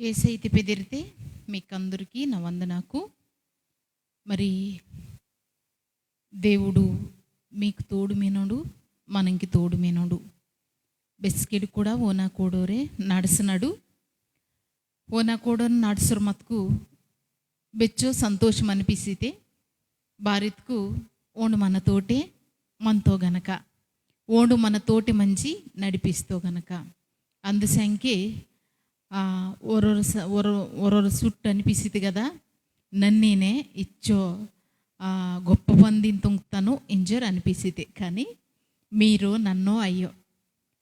ఏసైతే పెదిరితే మీకందరికీ నా వందనాకు. మరి దేవుడు మీకు తోడు మీనోడు, మనకి తోడు మీనోడు. ಬೆಸ್ಕಿಡು ಕೂಡ ಓನಾ ಕೋಡೋರೆ ನಡೆಸನಡು ಓನಾ ಕೋಡೋರು ನಡೆಸೋರು ಮತ್ಕು ಬೆಚ್ಚೋ సంతోషం అనిపిస్తే భారత్కు ఓండు మన తోటే మనతో గనక ఓండు మన తోటి మంచి నడిపిస్తో గనక అందుసంఖ్యే ఒరొరు సుట్టు అనిపిస్తుంది కదా, నన్నేనే ఇచ్చో గొప్ప మందిని తుంగుతాను ఇంజర్ అనిపిస్తుంది. కానీ మీరు నన్నో అయ్యో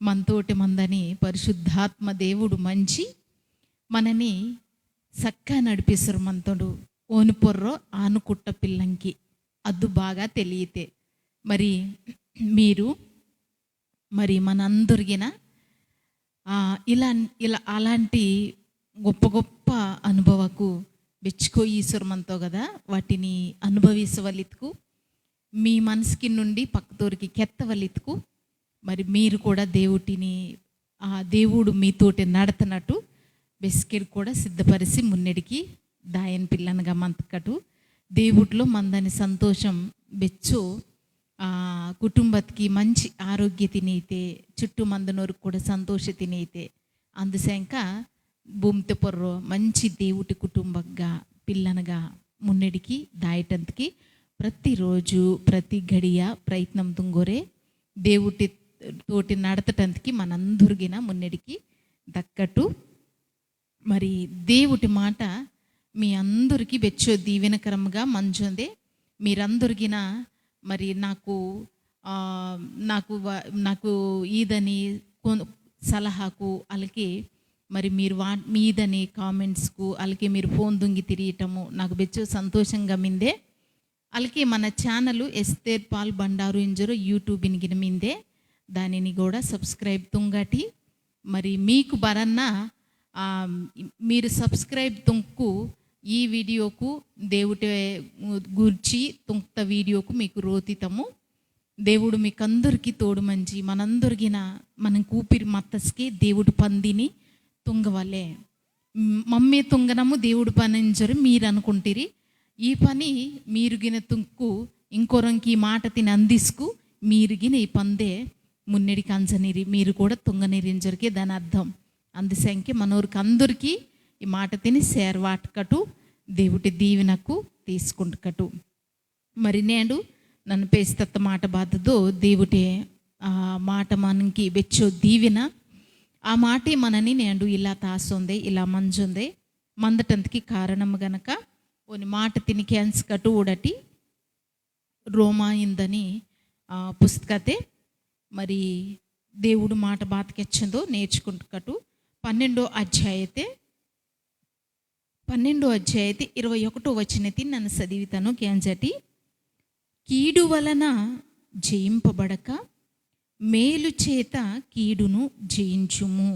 మనతోటి మందని పరిశుద్ధాత్మ దేవుడు మంచి మనని చక్కగా నడిపిస్తారు. మనతోడు ఓను పొర్రో ఆనుకుట్ట పిల్లంకి అద్దు బాగా తెలియతే మరి మీరు మరి మనందరిగిన ఇలా అలాంటి గొప్ప గొప్ప అనుభవకు ಬೆಚ್ಕೋ ఈశ్వరు మనతో కదా, వాటిని అనుభవించవలిత్కు మీ మనసుకి నుండి పక్కతోరికి కెత్తవలిత్కు మరి మీరు కూడా దేవుటిని దేవుడు మీతోటి నడతనట్టు బెస్కిర్ కూడా సిద్ధపరిచి మున్నెడికి దాయన్ పిల్లనగా మంతకటు దేవుడిలో మందని సంతోషం బెచ్చో కుటుంబత్కి మంచి ఆరోగ్య తినైతే చుట్టూ మందనోరు కూడా సంతోష తినైతే అందుసంక భూమితో పొర్రో మంచి దేవుటి కుటుంబంగా పిల్లనగా మున్నెడికి దాయటంతకి ప్రతిరోజు ప్రతి గడియ ప్రయత్నం తుంగోరే దేవుటి తోటి నడతటంతకి మనందరిగిన మున్నెడికి దక్కట్టు మరి దేవుటి మాట మీ అందరికీ బెచ్చో దీవెనకరంగా మంచుందే. మీరందరిగిన మరి నాకు నాకు ఈదని సలహాకు అలాగే మరి మీరు మీదని కామెంట్స్కు అలాగే మీరు ఫోన్ దుంగి తిరియటము నాకు బెచ్చో సంతోషంగా మిందే. అలాగే మన ఛానల్ ఎస్తేర్ పాల్ బండారు ఇంజరు యూట్యూబ్ ఇనిగిన మిందే దానిని కూడా సబ్స్క్రైబ్ తుంగటి మరి మీకు బరన్నా మీరు సబ్స్క్రైబ్ తుంకు ఈ వీడియోకు దేవుటి గురించి తుంక్త వీడియోకు మీకు రోతితము. దేవుడు మీకు అందరికీ తోడు మంచి మనందరిగిన మనం కూపిరి మత్తస్కి దేవుడు పందిని తుంగవలే మమ్మీ తుంగనము దేవుడు పనించరు మీరు అనుకుంటారు. ఈ పని మీరుగిన తుంకు ఇంకొరంకి ఈ మాట తిని అందిస్కు మీరుగిన ఈ పందే మున్నెడికి అంచనిరి మీరు కూడా తుంగనిరించరికే దాని అర్థం. అందుసంఖ్య మనోరికి అందరికీ ఈ మాట తిని సేర్వాటకటు దేవుడి దీవెనకు తీసుకుంటుకటు. మరి నేడు నన్ను పేస్తత్త మాట బాధతో దేవుడే మాట మనకి బెచ్చో దీవెన ఆ మాటే మనని నేడు ఇలా తాసొందే ఇలా మంజుందే మందటంతకి కారణం గనక కొన్ని మాట తిని క్యాన్స్కటు ఊడటి రోమాయిందని పుస్తకతే మరి దేవుడు మాట బాతకెచ్చిందో నేర్చుకుంటుకటు 12వ అధ్యాయతే 21వ వచనతి నన్ను చదివితాను క్యాంజటి కీడు వలన జయింపబడక మేలు చేత కీడును జయించుము.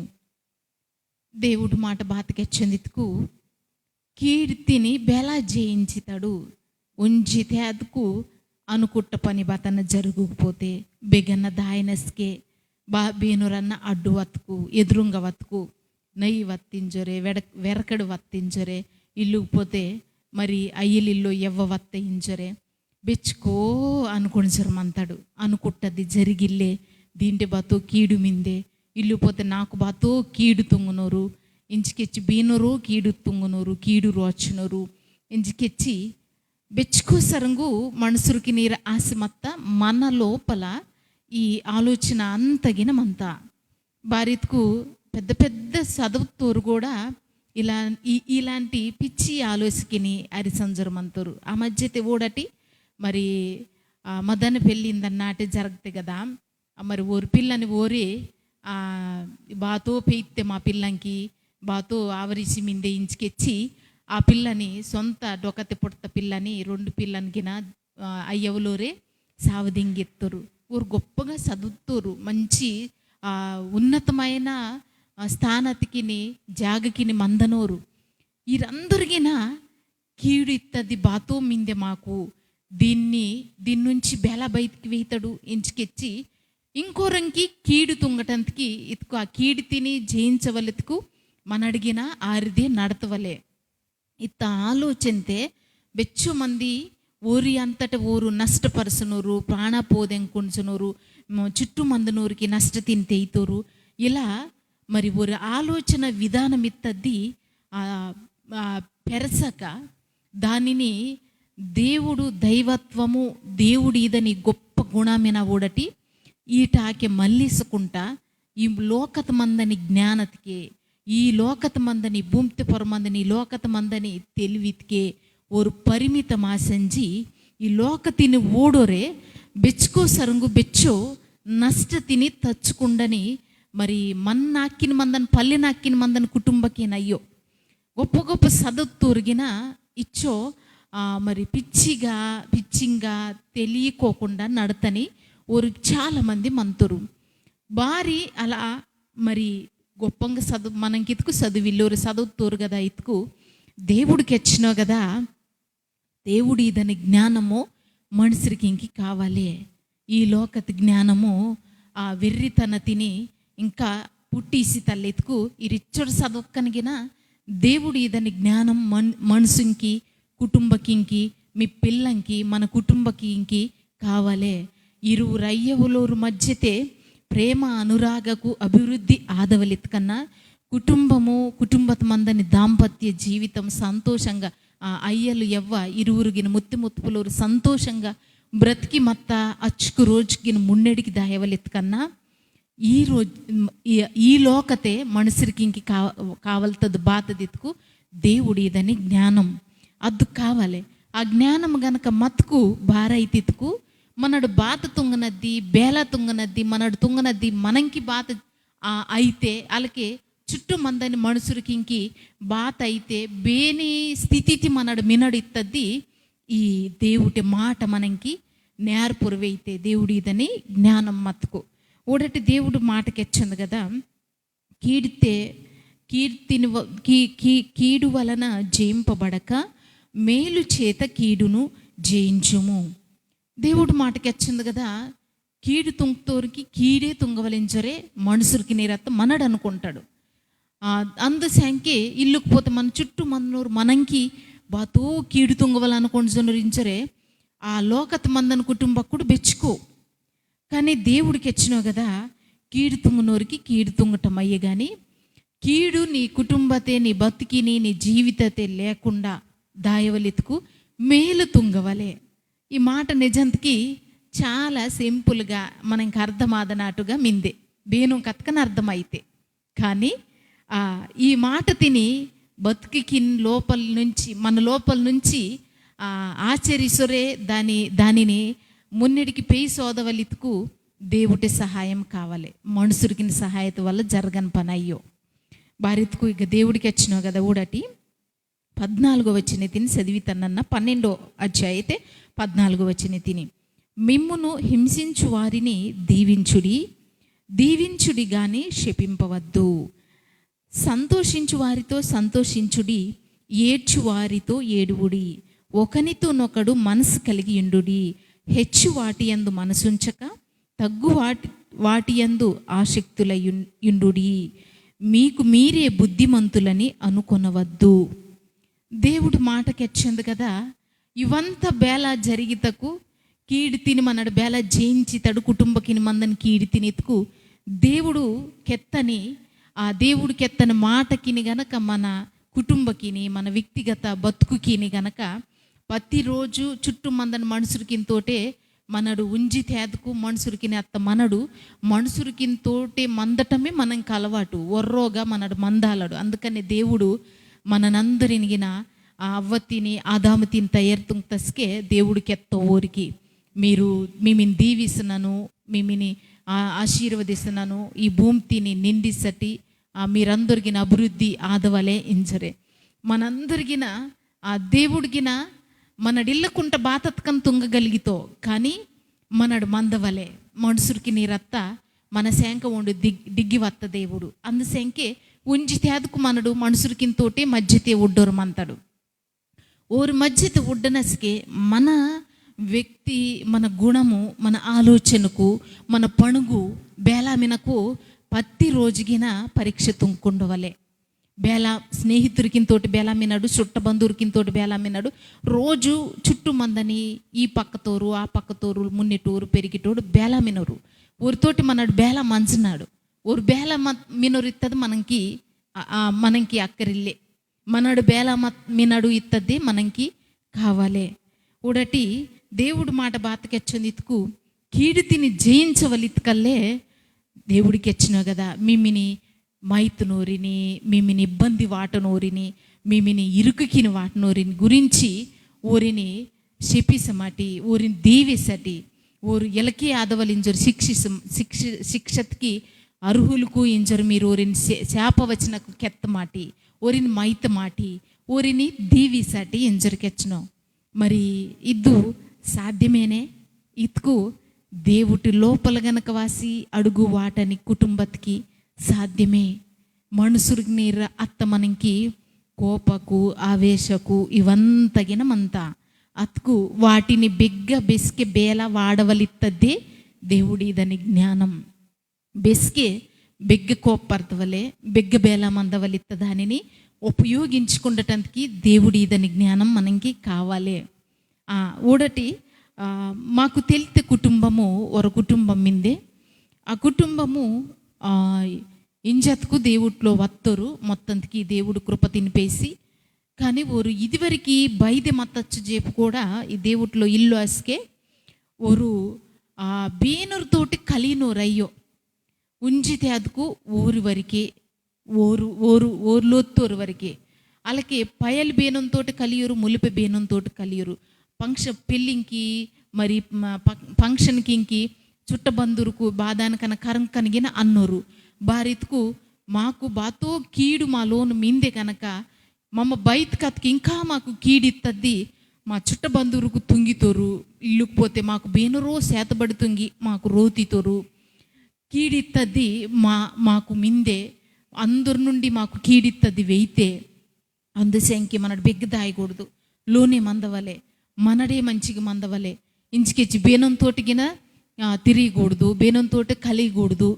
దేవుడు మాట బాతకెచ్చిందికు కీర్తిని బెలా జయించుతాడు ఉంచితే అదుకు అనుకుట్ట పని బతన జరుగుకపోతే బెగన్న దాయనస్కే బేనురన్న అడ్డు వత్తుకు ఎదురుంగ వత్తుకు నెయ్యి వత్తించరే వెరకడు వత్తించరే ఇల్లుపోతే మరి అయ్యలిల్లు ఎవ్వ వత్తించరే బెచ్చుకో అనుకునిసరు మంతాడు అనుకుట్టది జరిగిల్లే దీంటి బాతో కీడు మిందే ఇల్లుపోతే నాకు బాతో కీడు తుంగునోరు ఇంచుకెచ్చి బీనోరు కీడు తుంగునోరు కీడు రోచునోరు ఇంచుకెచ్చి బెచ్చుకో సరంగు మనుసురికి నీరు ఆశమత్త మన లోపల ఈ ఆలోచన అంతగినమంతా భారత్కు పెద్ద పెద్ద చదువుతోరు కూడా ఇలాంటి పిచ్చి ఆలోచనని అరిసంజరమంతారు. ఆ మధ్య ఓడటి మరి మదన పెళ్ళిందన్నాటే జరుగుతాయి కదా, మరి ఓరి పిల్లని ఓరి బాతో పెయితే మా పిల్లంకి బాతో ఆవరిసి మిందే ఇంచుకెచ్చి ఆ పిల్లని సొంత డొకతి పుడత పిల్లని 2 పిల్లనికిన అయ్యవులోరే సావదింగెత్తరు. ఊరు గొప్పగా చదువుతారు, మంచి ఉన్నతమైన స్థానతికిని జాగకిని మందనోరు వీరందరిగిన కీడు ఇత్తది బాతో మిందే మాకు దీని నుంచి బెల బయటికి వేతాడు ఇంచుకెచ్చి ఇంకోరంకి కీడు తుంగటంతకి ఇతుకు ఆ కీడు తిని జయించవలెతుకు మనడిಗಿನ ಆರಿದೆ ನಡತವಲೆ ಇತ್ತ ಆಲೋಚನೆ ಬೆಚ್ಚು ಮಂದಿ ఊరి అంతట ఊరు నష్టపరుచునోరు ప్రాణపోదెంకుంచునోరు చుట్టూ మందునూరికి నష్ట తింతేయితోరు ఇలా మరి ఒక ఆలోచన విధానం ఇత్తది పెరసక దానిని దేవుడు దైవత్వము దేవుడు ఇదని గొప్ప గుణమైన ఓడటి ఈటాకే మళ్ళీసుకుంటా ఈ లోకత మందని జ్ఞానతికే ఈ లోకత మందని భూమితి పొరమందని ఈ లోకత మందని తెలివితికే ஒரு ಪರಿಮಿತமா செஞ்சு ಈ ಲೋಕತಿನಿ ಓಡೋರೆ ಬೆಚ್ಕೋ ಸರಂಗು ಬೆಚ್ಚೋ ನಷ್ಟ ತಿನಿ ತಚ್ಚುಕೊಂಡನಿ మరి మన్నాక్కిన మందని పల్లెనాక్కిన మందని కుటుంబకేనయ్యో గొప్ప గొప్ప సదత్తూరిగిన ఇచ్చో మరి పిచ్చింగా తెలియకోకుండా నడతని ఓరు చాలామంది మంతురు భారీ అలా మరి గొప్పంగా చదువు మనకి ఇతుకు చదువిల్లోరు చదువుతూరు కదా ఇతుకు దేవుడికి వచ్చినావు కదా దేవుడు ఇదని జ్ఞానము మనుషుడికి ఇంకి కావాలి ఈ లోకత జ్ఞానము ఆ వెర్రితన తిని ఇంకా పుట్టిసి తల్లెత్తుకు ఈ రిచ్చడు చదవక్కనిగిన దేవుడు ఇదని జ్ఞానం మనుషునికి కుటుంబకింకి మీ పిల్లంకి మన కుటుంబకి ఇంకి కావాలి ఇరువురు అయ్యవులోరు మధ్యతే ప్రేమ అనురాగకు అభివృద్ధి ఆదవలెత్తుకన్నా కుటుంబత మందని దాంపత్య జీవితం సంతోషంగా అయ్యలు ఎవ్వ ఇరువురిగిన ముత్తుపులోరు సంతోషంగా బ్రతికి మత్త అచ్చుకు రోజుకిన మున్నెడికి దాయవలెత్తుకన్నా ఈ లోకతే మనుషురికి ఇంక కావలతది బాతదిత్తుకు దేవుడు ఇదని జ్ఞానం అద్దు కావాలి ఆ జ్ఞానం గనక మత్తుకు బారైతిత్తుకు మనడు బాత తుంగనద్ది బేల తుంగనద్ది మనడు తుంగనద్ది మనంకి బాత అయితే అలాగే చుట్టూ మందని మనుషులకి ఇంకి బాత అయితే బేని స్థితికి మనడు మినడు ఇత్తది ఈ దేవుడి మాట మనకి నేర్పురవైతే దేవుడు ఇదని జ్ఞానం మత్తుకు ఓడటి దేవుడు మాటకి వచ్చింది కదా కీడు వలన జయింపబడక మేలు చేత కీడును జయించుము. దేవుడు మాటకి వచ్చింది కదా కీడు తుంగతోరికి కీడే తుంగవలించరే మనుషులకి నీరత్త మనడు అనుకుంటాడు అందుసంఖ్యే ఇల్లుకు పోతే మన చుట్టూ మనూరు మనంకి బాతో కీడు తుంగవలనుకుంటున్నరించరే ఆ లోకత మందని కుటుంబకుడు బెచ్చుకో కానీ దేవుడికి వచ్చినావు కదా కీడు తుంగనోరికి కీడు తుంగటం అయ్యే కానీ కీడు నీ కుటుంబతే నీ బతికిని నీ జీవితతే లేకుండా దాయవలెత్తుకు మేలు తుంగవలే. ఈ మాట నిజంతకి చాలా సింపుల్గా మనకి అర్థమాదనాటుగా మిందే బేను కథకని అర్థమైతే కానీ ఈ మాట తిని బతుకి మన లోపల నుంచి ఆచరిసొరే దానిని మున్నిడికి పెయి సోదవలితుకు దేవుడి సహాయం కావాలి. మనుషుడికి సహాయత వల్ల జరగని పని అయ్యో భారత్కు ఇక దేవుడికి వచ్చినావు కదా ఊడటి 14వ వచనం తిని చదివితనన్న 12వ అధ్యాయం అయితే 14వ వచనం తిని మిమ్మును హింసించు వారిని దీవించుడి గాని శపింపవద్దు, సంతోషించు వారితో సంతోషించుడి, ఏడ్చు వారితో ఏడువుడి, ఒకనితోనొకడు మనసు కలిగి ఉండుడి, హెచ్చు వాటి యందు మనసుంచక తగ్గు వాటి యందు ఆసక్తులయుండుడి, మీకు మీరే బుద్ధిమంతులని అనుకొనవద్దు. దేవుడు మాటకెచ్చింది కదా ఇవంతా బేలా జరిగితకు కీడి తిని మనడు బేలా జయించి తడు కుటుంబకిని మందని కీడి తినితుకు దేవుడు కెత్తని మాటకిని గనక మన కుటుంబకిని మన వ్యక్తిగత బతుకుకిని గనక ప్రతిరోజు చుట్టూ మందని మనుషులకింతోటే మనడు ఉంజి తేదకు మనుషులకిని అత్త మనడు మనుషులకింతోటే మందటమే మనకి అలవాటు ఒర్రోగా మనడు మందాలడు. అందుకని దేవుడు మననందరినిగిన ఆ అవ్వతిని ఆదామతిని తయారు తస్కే దేవుడికి ఎత్త ఊరికి మిమిని దీవిస్తున్నాను, మిమిని ఆశీర్వదిస్తున్నాను, ఈ భూమిని నిండిసటి మీరందరికిన అభివృద్ధి ఆదవలే ఇంజరే మనందరికిన ఆ దేవుడికిన మనడిల్లకుంట బాతత్కం తుంగగలిగితో కానీ మనడు మందవలే మనుషుడికి నీరత్త మన శంక ఉండు డిగ్గి వత్త దేవుడు అందుశంకే ఉంచి తేదకు మనడు మనుషులకింతోటే మధ్యతే ఒడ్డోరు మంతాడు ఓరు మధ్యత ఒడ్డనసికే మన వ్యక్తి మన గుణము మన ఆలోచనకు మన పణుగు బేలామినకు ప్రతి రోజుగిన పరీక్ష తుంకుండవలే బేల స్నేహితురికింతోటి బేలామినాడు, చుట్ట బంధువురికింతోటి బేలామినాడు. రోజు చుట్టూ మందని ఈ పక్కతోరు ఆ పక్కతోరు మున్నిటోరు పెరిగిటోడు బేలామినరు. ఊరితోటి మనడు బేల మంచినాడు. ఊరు బేల మినరు ఇత్తది మనకి అక్కరిల్లే. మనడు బేల మినడు ఇత్తది మనకి కావాలే. ఊడటి దేవుడు మాట బాతకెచ్చని ఇతుకు కీడితిని జయించవలిత్కల్లే దేవుడికి వచ్చినావు కదా. మిమ్మిని మైతునోరిని, మిమ్మిని ఇబ్బంది వాటనోరిని, మిమ్మిని ఇరుకుకిని వాటనోరిని గురించి ఓరిని శపిసమాటి, ఓరిని దీవేసటి, ఓరు ఎలకి ఆదవలు ఇంజరు శిక్షత్కి అర్హులకు ఇంజరు మీరు ఓరిని శాపవచనకు కెత్తమాటి, ఓరిని మైత మాటి, ఓరిని దీవిసాటి ఇంజరుకెచ్చినావు. మరి ఇద్దు సాధ్యమేనే ఇతుకు దేవుటి లోపల గనక వాసి అడుగు వాటని కుటుంబత్కి సాధ్యమే. మనుషుడికి అత్త మనకి కోపకు ఆవేశకు ఇవంతగినమంతా అతుకు వాటిని బెస్కే బేల వాడవలిత్తద్దే దేవుడి ఇదని జ్ఞానం. బెస్కే కోపర్తవలే బేల మందవలిత్త దానిని ఉపయోగించుకుండటానికి దేవుడి ఇదని జ్ఞానం మనకి కావాలి. ఊడటి మాకు తెలితే కుటుంబము ఒక కుటుంబం మిందే. ఆ కుటుంబము ఇంజత్కు దేవుట్లో వత్తరు మొత్తంకి దేవుడు కృప తినిపేసి. కానీ ఓరు ఇదివరకు బైదె మత్తచ్చు చేపు కూడా ఈ దేవుట్లో ఇల్లు అస్కే ఓరు బేనూరుతోటి కలినోరయ్యో ఉంచితే అదుకు ఊరి వరకే ఓర్లోత్తోరు వరకే. అలాగే పయల్ బేనంతో కలియరు, ములిపే బేనంతో కలియరు. పెళ్ళింకి మరి ఫంక్షన్కి ఇంకి చుట్టబందురుకు బాధానికన్నా కరం కనిగిన అన్నోరు బారిత్కు మాకు బాతో కీడు మా లోను మిందే కనుక మమ్మ బయట కత్కి ఇంకా మాకు కీడిత్తద్ది మా చుట్టబందురుకు తుంగితోరు. ఇల్లుకు పోతే మాకు బేనురో సేతబడి తుంగి మాకు రోతితోరు కీడిత్తద్ది మాకు మిందే. అందరి నుండి మాకు కీడిత్తది వెయితే అందుశంకి మనడు బెగ్గు దాయకూడదు. లోనే మందవలే మనడే మంచిగా మందవలే. ఇంచుకెచ్చి బేనంతోటిగిన తిరిగకూడదు, బేనంతో కలియకూడదు.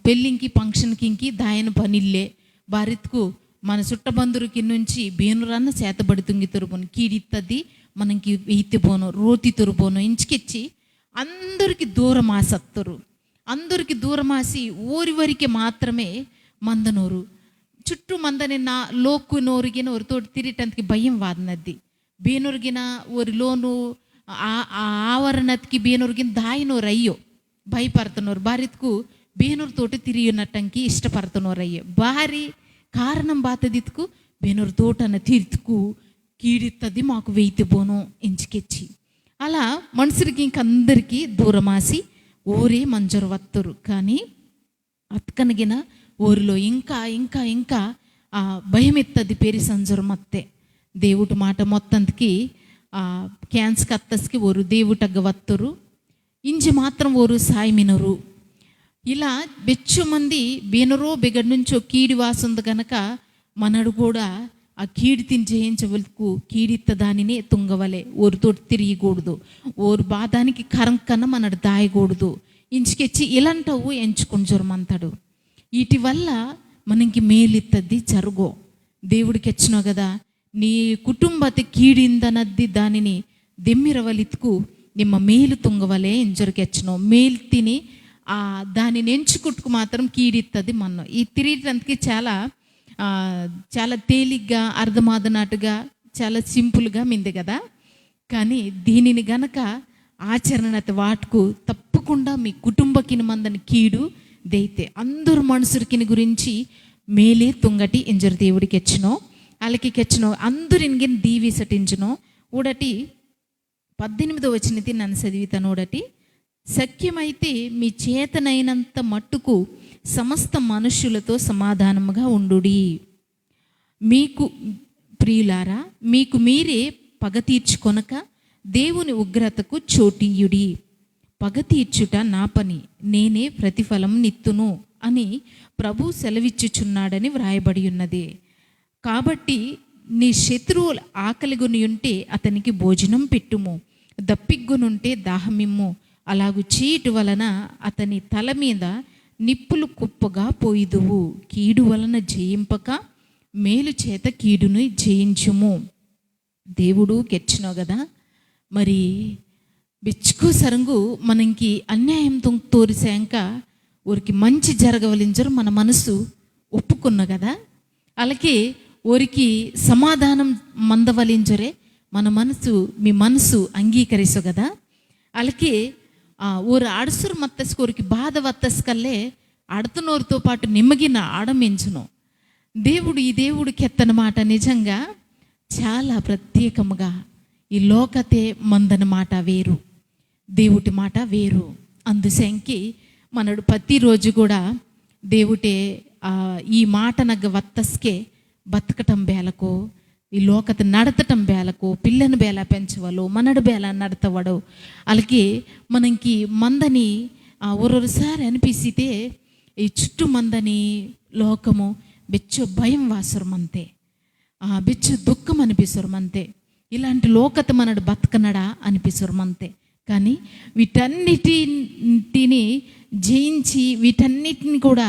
పెళ్ళింకి ఫంక్షన్కి ఇంకి దాయన పనిల్లే భారత్కు మన చుట్టబందురుకి నుంచి బేనురన్న చేతబడి తుంగి తొరుపోను కీడిత్తది మనకి వెయితే పోను రోతి తొరుపోను. ఇంచుకెచ్చి అందరికి దూరం ఆసత్తరు. అందరికి దూరమాసి ఊరి వరికి మాత్రమే మందనోరు. చుట్టూ మందని నా లోకు నోరిగిన ఒరితోటి తిరిగటానికి భయం వాదనద్ది. బేనొరిగిన ఒరిలోను ఆవరణకి బేనొరిగిన దాయినోరు అయ్యో భయపడుతున్నారు. భార్యకు బేనూరుతోటి తిరిగినట్టంకి ఇష్టపడుతున్నారు అయ్యో. భారీ కారణం బాతదిత్కు బేనూరు తోటన తీర్తుకు కీడిత్తది మాకు వెయితే పోను ఎంచుకెచ్చి. అలా మనుషులకి ఇంకందరికీ దూరమాసి ఊరే మంజరు వత్తరు. కానీ అత్కనగిన ఊరిలో ఇంకా ఇంకా ఇంకా భయం ఎత్తది పేరు సంజరు మత్తే. దేవుడి మాట మొత్తంకి క్యాన్స్కి అత్తస్కి ఓరు దేవుటగ్గ వత్తరు. ఇంజి మాత్రం ఓరు సాయమినరు. ఇలా బెచ్చు మంది బేనరో బెగడి నుంచో కీడి వాసుంది కనుక మనడు కూడా ఆ కీడి తిని జయించవలకు కీడిత్త దానిని తుంగవలే. ఓరితోటి తిరిగకూడదు, ఓరు బాధానికి కరం కన్నా మనడు దాయకూడదు. ఇంచుకెచ్చి ఇలాంటవు ఎంచుకొని జొరమంతాడు. వీటి వల్ల మనకి మేలిత్తది జరుగో. దేవుడికి వచ్చినావు కదా, నీ కుటుంబతి కీడిందనద్ది దానిని దెమ్మిరవలిత్కు నిమ్మ మేలు తుంగవలే ఎంజరికెచ్చినావు. మేలు తిని దానిని ఎంచుకుట్టుకు మాత్రం కీడిత్తది మన్ను. ఈ తిరిగినందుకు చాలా చాలా తేలిగ్గా అర్థమాదనాటుగా చాలా సింపుల్గా మింది కదా. కానీ దీనిని గనక ఆచరణత వాటుకు తప్పకుండా మీ కుటుంబకిని మందని కీడు దైతే అందరు మనుషులకిని గురించి మేలే తుంగటి ఎంజరు దేవుడికి ఎచ్చినో వాళ్ళకి కెచ్చినో అందరిని దీవిసటించునో. ఊడటి 18వ వచనతి నన్ను చదివితాను. ఊడటి సఖ్యమైతే మీ చేతనైనంత మట్టుకు సమస్త మనుష్యులతో సమాధానముగా ఉండుడి. మీకు ప్రియులారా, మీకు మీరే పగ తీర్చుకొనక దేవుని ఉగ్రతకు చోటీయుడి. పగ తీర్చుట నా పని, నేనే ప్రతిఫలం నిత్తును అని ప్రభు సెలవిచ్చుచున్నాడని వ్రాయబడి ఉన్నది. కాబట్టి నీ శత్రువులు ఆకలిగొని ఉంటే అతనికి భోజనం పెట్టుము, దప్పిగ్గునుంటే దాహమిమ్ము. అలాగు చీటు వలన అతని తల మీద నిప్పులు కుప్పగా పోయిదువు. కీడు వలన జయింపక మేలు చేత కీడును జయించుము. దేవుడు కెచ్చినావు కదా, మరి బిచ్చుకు సరంగు మనకి అన్యాయం తోరిసాక ఊరికి మంచి జరగవలించరు మన మనసు ఒప్పుకున్న కదా, అలాగే ఊరికి సమాధానం మందవలించరే మన మనసు మీ మనసు అంగీకరిసు కదా. అలాగే ఊరు అడుసురు మత్తస్కోరికి బాధ వత్తస్కల్లే అడుతునోరితో పాటు నిమ్మగిన ఆడమించును. దేవుడు ఈ దేవుడికి ఎత్తనమాట నిజంగా చాలా ప్రత్యేకముగా. ఈ లోకతే మందన మాట వేరు, దేవుడి మాట వేరు. అందుసంకి మనడు ప్రతిరోజు కూడా దేవుటే ఈ మాట నగ్గ వత్తస్కే బతకటం బేలకు, ఈ లోకత నడతటం బేలకు, పిల్లని బేల పెంచవలు, మనడు బేల నడతవడు. అలాగే మనకి మందని ఒరొరసారి అనిపిస్తే ఈ చుట్టూ మందని లోకము బెచ్చు భయం వాసరమంతే, బెచ్చు దుఃఖం అనిపిసరమంతే. ఇలాంటి లోకత మనడు బతకనడా అనిపిసరమంతే. కానీ వీటన్నిటిని జయించి వీటన్నిటిని కూడా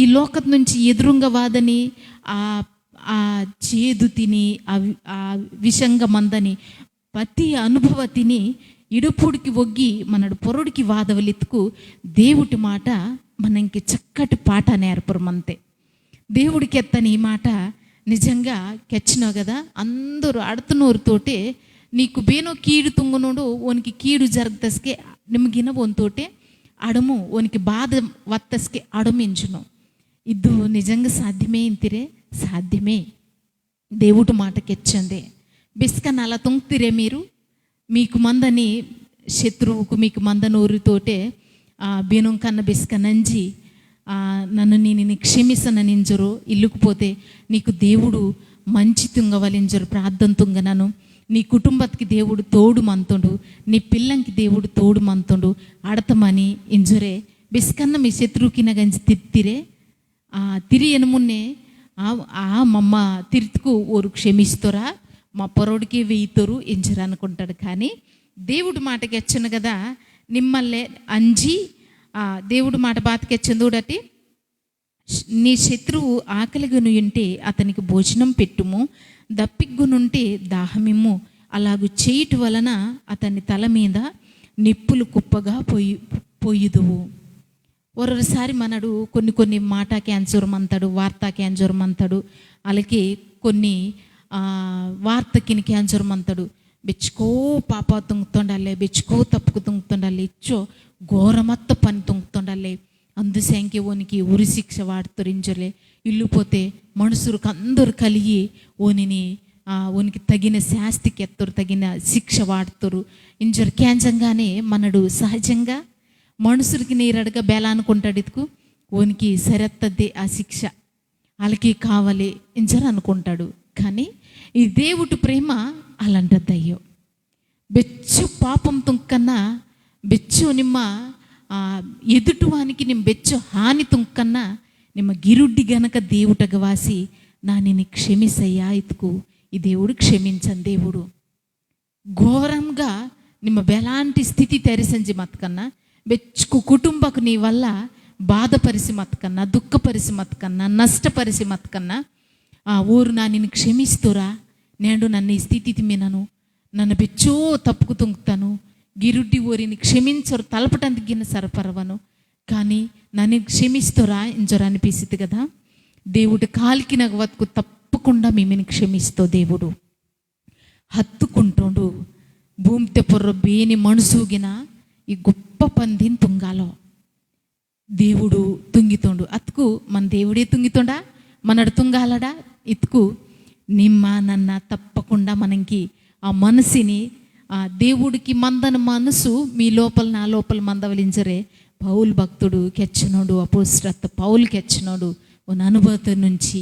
ఈ లోకత నుంచి ఎదురుంగా వాదని ఆ చేదు తిని ఆ విషంగా మందని ప్రతి అనుభవ తిని ఇడుపుడికి ఒగ్గి మనడు పొరుడికి వాదవలెత్తుకు దేవుడి మాట మనకి చక్కటి పాట నేర్పరమంతే. దేవుడికి ఎత్తని ఈ మాట నిజంగా కెచ్చినావు కదా. అందరూ అడుతున్నోరుతోటే నీకు బేనో కీడు తుంగనోడు ఓనికి కీడు జరగతస్కే నిమ్మగిన ఓన్తోటే అడము, ఓనికి బాధ వత్తస్కే అడమించును. ఇది నిజంగా సాధ్యమే ఇంతిరే, సాధ్యమే. దేవుడు మాటకెచ్చందే బిస్కన్ అలా తొంగితిరే మీరు మీకు మందని శత్రువుకు మీకు మందనూరితోటే బీనం కన్న బిస్కనంజి నన్ను నేను క్షమిసననింజరు ఇల్లుకుపోతే నీకు దేవుడు మంచి తుంగవలింజరు ప్రార్థన తుంగనను. నీ కుటుంబకి దేవుడు తోడు మంతుండు, నీ పిల్లంకి దేవుడు తోడు మంతుండు ఆడతమని ఇంజురే బిస్కన్న మీ శత్రువుకిన గంజి తిత్తిరే తిరి ఎనుమున్నే మమ్మ తిరుతుకు ఊరు క్షమిస్తోరా మా పొరోడికి వెయ్యితోరు ఇంజరు అనుకుంటాడు. కానీ దేవుడు మాటకి వచ్చాను కదా, నిమ్మల్లే అంజి దేవుడు మాట బాతకెచ్చందుడటి నీ శత్రువు ఆకలిగను ఉంటే అతనికి భోజనం పెట్టుము, దప్పిగ్గునుంటే దాహమిమ్ము. అలాగూ చేయుట వలన అతని తల మీద నిప్పులు కుప్పగా పోయిదువు. ఒరొకసారి మనడు కొన్ని మాట క్యాన్సర్ అంతాడు, వార్త క్యాన్సర్ అంతాడు, అలాగే కొన్ని వార్తకిని క్యాన్సర్ అంతాడు. బెచ్చుకో పాప తుంగుతుండాలి, బెచ్చుకో తప్పుకు తుంగుతుండాలి, ఇచ్చో ఘోరమత్త పని తుంగుతుండాలి. అందుసంఖ్య ఓనికి ఉరి శిక్ష వాడుతరించలే ఇల్లు పోతే మనుషులకు అందరూ కలిగి ఓనికి తగిన శాస్తికి ఎత్తరు, తగిన శిక్ష వాడుతారు. ఇంజరు క్యాంజంగానే మనడు సహజంగా మనుషులకి నీరడగా బేల అనుకుంటాడు. ఇతుకు ఓనికి సరెత్తద్దే ఆ శిక్ష వాళ్ళకి కావాలి ఇంజరు అనుకుంటాడు. కానీ ఈ దేవుడి ప్రేమ అలాంటద్దయ్యో బెచ్చు పాపం తుంకన్నా బెచ్చు నిమ్మ ఎదుటివానికి నిమ్మ బెచ్చు హాని తుంకన్నా నిమ్మ గిరుడ్డి గనక దేవుటగవాసి నా నేను క్షమిసయ్యా ఇతుకు ఈ దేవుడు క్షమించని దేవుడు. ఘోరంగా నిమ్మ బెలాంటి స్థితి తెరిసంజి మతకన్నా బెచ్చుకు కుటుంబకు నీ వల్ల బాధపరిసి మతకన్నా దుఃఖపరిసి మతకన్నా నష్టపరిసి మతకన్నా ఊరు నా నేను క్షమిస్తురా నేను నన్ను ఈ స్థితి మీనను నన్ను బెచ్చో తప్పుకు తుంగుతాను గిరుడ్డి ఊరిని క్షమించరు తలపటందుకు గిన్న సరపరవను కానీ నన్ను క్షమిస్తురా ఇంజరు అనిపిస్తుంది కదా. దేవుడు కాలికి నాకు వతుకు తప్పకుండా మిమ్మల్ని క్షమిస్తూ దేవుడు హత్తుకుంటుండు. భూమితే పొర్ర బేని మనుసూగిన ఈ గొప్ప పందిని తుంగాలో దేవుడు తుంగితుండు. అతుకు మన దేవుడే తుంగితుండా మనడు తుంగాలడా ఇతుకు నిమ్మ నన్న తప్పకుండా మనకి ఆ మనసుని దేవుడికి మందన మనసు మీ లోపల నా లోపల మందవలించరే. పౌలు భక్తుడు కెచ్చినోడు, అపోస్తల పౌలు కెచ్చినోడు ఓన్ అనుభవం నుంచి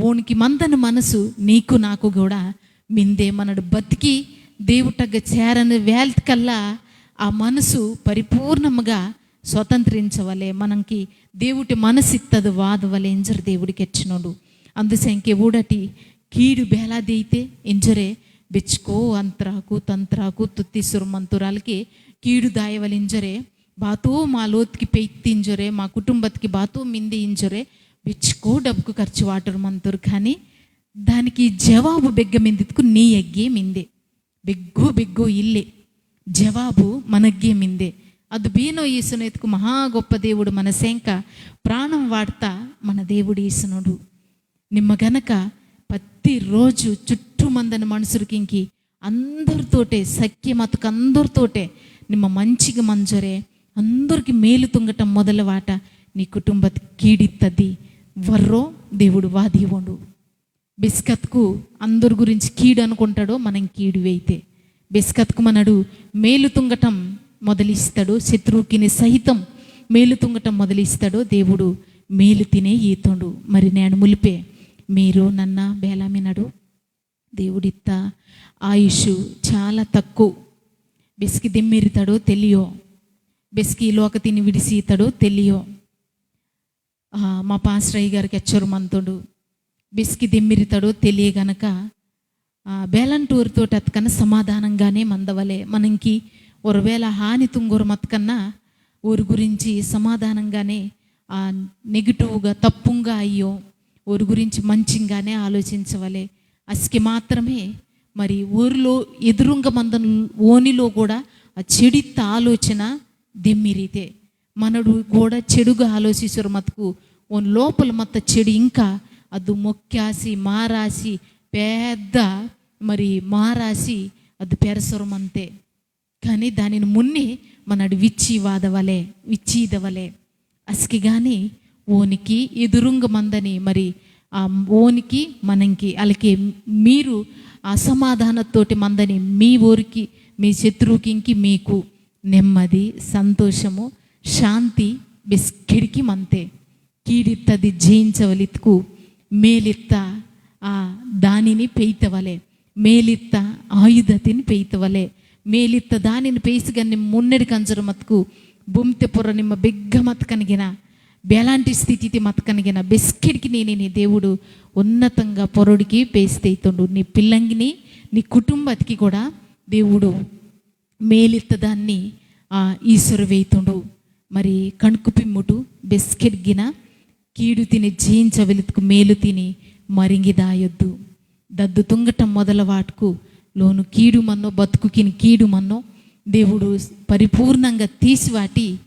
ఓనికి మందన మనసు నీకు నాకు కూడా మిందే మనడు బతికి దేవుటగ్గ చేరని వేల్కల్లా ఆ మనసు పరిపూర్ణముగా స్వతంత్రించవలే మనకి దేవుడి మనసు ఇత్తదు వాదవలే ఇంజరు దేవుడికి ఎచ్చినోడు. అందుసంఖ్య ఊడటి కీడు బేలాదైతే ఇంజరే బెచ్చుకో అంతరాకు తంత్రాకు తుత్తిసురు మంతురాలకి కీడు దాయవలింజరే ಬಾತೋ ಮಾಲೋತ್ಕಿ ಪೆಯ್ತಿಂಜೊರೆ మా కుటుంబత్కి బాతో మింది ఇంజొరే వెచ్చుకో డబ్బుకు ఖర్చు వాటరు మంతరు. కానీ దానికి జవాబు బెగ్గ మిందిత్కు నీ ఎగ్గే మిందే బెగ్గు ఇల్లే జవాబు మనగ్గే మిందే. ಅದು ಬೀನೋ ಈಸುನು ಎತ್ಕು ಮಹಾ ಗೊಪ್ಪ దేవుడు మన శంక ప్రాణం వాడతా మన దేవుడు ఈసునుడు. నిమ్మ గనక ప్రతిరోజు చుట్టూ మందని మనుషులకి ఇంకి అందరితోటే సఖ్యమతకు అందరితోటే నిమ్మ మంచిగా మంజరే అందరికి మేలు తుంగటం మొదలవాట నీ కుటుంబಕ್ಕೆ కీడిత్తది వర్రో దేవుడు వాదివోండు. బిస్కత్కు అందరి గురించి కీడు అనుకుంటాడో మనం కీడు వేయితే బిస్కత్కు మనడు మేలు తుంగటం మొదలిస్తాడు. శత్రువుకిని సహితం మేలు తుంగటం మొదలిస్తాడో దేవుడు మేలు తినే ఈతుండు. మరి నేను ములిపే మీరు నన్న బేలామినడు దేవుడిత్త ఆయుష్ చాలా తక్కువ. బెస్కి దిమ్మిరితాడో తెలియో, బెస్కి లోకతిని విడిసితాడో తెలియో. మా పాస్టరయ్య గారికి ఎచ్చరు మంతుడు బెస్కి దిమ్మిరితాడో తెలియగనక బేలంటూరుతో అతకన్నా సమాధానంగానే మందవలే. మనకి ఒకవేళ హాని తుంగూరు మతకన్నా ఊరి గురించి సమాధానంగానే నెగిటివ్గా తప్పుగా అయ్యో ఊరి గురించి మంచిగానే ఆలోచించవలే. అసికి మాత్రమే మరి ఊరిలో ఎదురుంగ మందం ఓనిలో కూడా ఆ చెడిత్త ఆలోచన దిమ్మిరితే మనడు కూడా చెడుగా ఆలోచిస్తారు మతకు ఓన్ లోపల మత్త చెడు ఇంకా అది మొక్కాసి మారాసి పెద్ద మరి మారాసి అది పెరసరం అంతే. కానీ దానిని మున్ని మనడు విచ్చిదవలే అసికి కానీ ఓనికి ఎదురుంగ మందని మరి ఆ ఓనికి మనంకి అలాగే మీరు అసమాధానతోటి మందని మీ ఊరికి మీ శత్రువుకి ఇంకి మీకు నెమ్మది సంతోషము శాంతి బెస్కిడికి మంతే. కీడిత్తది జయించవలిత్కు మేలిత్త దానిని పెయ్తవలే మేలిత్త ఆయుధతిని పెయ్తవలే ಮೇಲಿತ್ತ ದಾನಿನ ಪೇಯಿಸಿಗ ನಿಮ್ಮ ಮುನ್ನಡಿ ಕಂಜರ ಮತ್ಕು ಬುಮ್ತೆ ಪೊರ ನಿಮ್ಮ ಬೆಗ್ಗ మతకనిగిన బెలాంటి స్థితి మతకనిగిన బెస్కిడికి నేను దేవుడు ఉన్నతంగా పొరడికి పేస్తేతుండు. నీ పిల్లంగిని నీ కుటుంబతికి కూడా దేవుడు మేలిత్త దాన్ని ఈశ్వరు వేయితుండు. మరి కణుకు పిమ్ముటు బెస్కెడ్గిన కీడు తిని జయించవెలుతుకు మేలు తిని మరింగిదాయొద్దు. దద్దు తుంగటం మొదల వాటుకు లోను కీడు మన్నో బతుకుకిని కీడు మన్నో దేవుడు పరిపూర్ణంగా తీసివాటి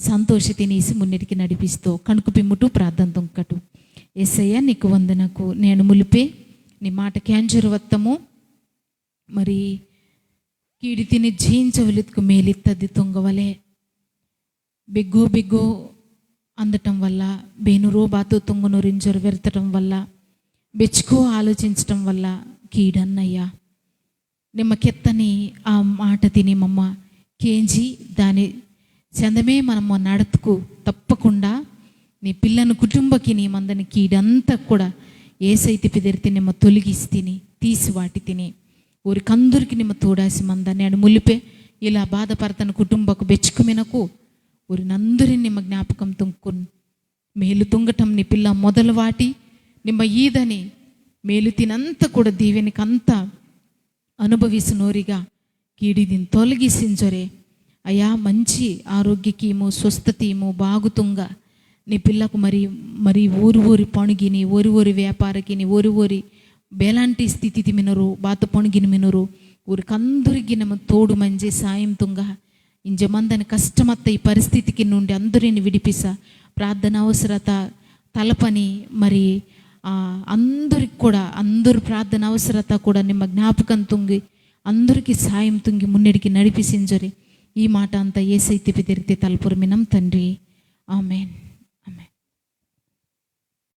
సంతోష తినేసి మున్నిటికి నడిపిస్తూ కణుకు పిమ్ముటు ప్రార్థన తుంకటు. యేసయ్య నీకు వందనకు నేను ములిపే నీ మాట క్యాంజరు వత్తము మరి కీడి తిని జయించవెలుతుకు మేలిత్తది తొంగవలే బెగ్గు అందటం వల్ల బేనురో బాతో తొంగను రింజరు వెరతడం వల్ల బెచ్చుకో ఆలోచించటం వల్ల కీడన్నయ్యా నిమ్మ కెత్తని ఆ మాట తిని మమ్మ కేంజి దాని చందమే మనమ్మ నడతకు తప్పకుండా నీ పిల్లను కుటుంబకి నీ మందని కీడంతా కూడా ఏసైతే పిదిరితే నిమ్మ తొలగిస్తేని తీసి వాటి తిని ఊరికందరికి నిమ్మ తోడాసి మంద నేను ములిపే ఇలా బాధపడతాను కుటుంబకు బెచ్చుకుమినకు ఊరినందరి నిమ్మ జ్ఞాపకం తుంకుని మేలు తుంగటం నీ పిల్ల మొదలు వాటి నిమ్మ ఈదని మేలు తినంత కూడా దీవెనికంతా అనుభవిస్తున్నోరిగా కీడి దీన్ని తొలగిసించరే అయ్యా మంచి ఆరోగ్యకీము స్వస్థతీము బాగుతుంగా నీ పిల్లకు మరి ఊరి పణుగిని ఊరి వ్యాపారకిని ఊరి బేలాంటి స్థితి మినరు బాత పణుగిని మినరు ఊరికందరికి నమ్మ తోడు మంచి సాయం తుంగా ఇంజమందని కష్టమత్త ఈ పరిస్థితికి నుండి అందరిని విడిపిసా ప్రార్థన అవసరత తలపని మరి అందరికి కూడా అందరు ప్రార్థన అవసరత కూడా నిమ్మ జ్ఞాపకం తుంగి అందరికీ సాయం తుంగి మున్నడికి నడిపిసింజరి ఈ మాట అంతా ఏసైతే తిరిగితే తలపురమినం తండ్రి ఆమెన్.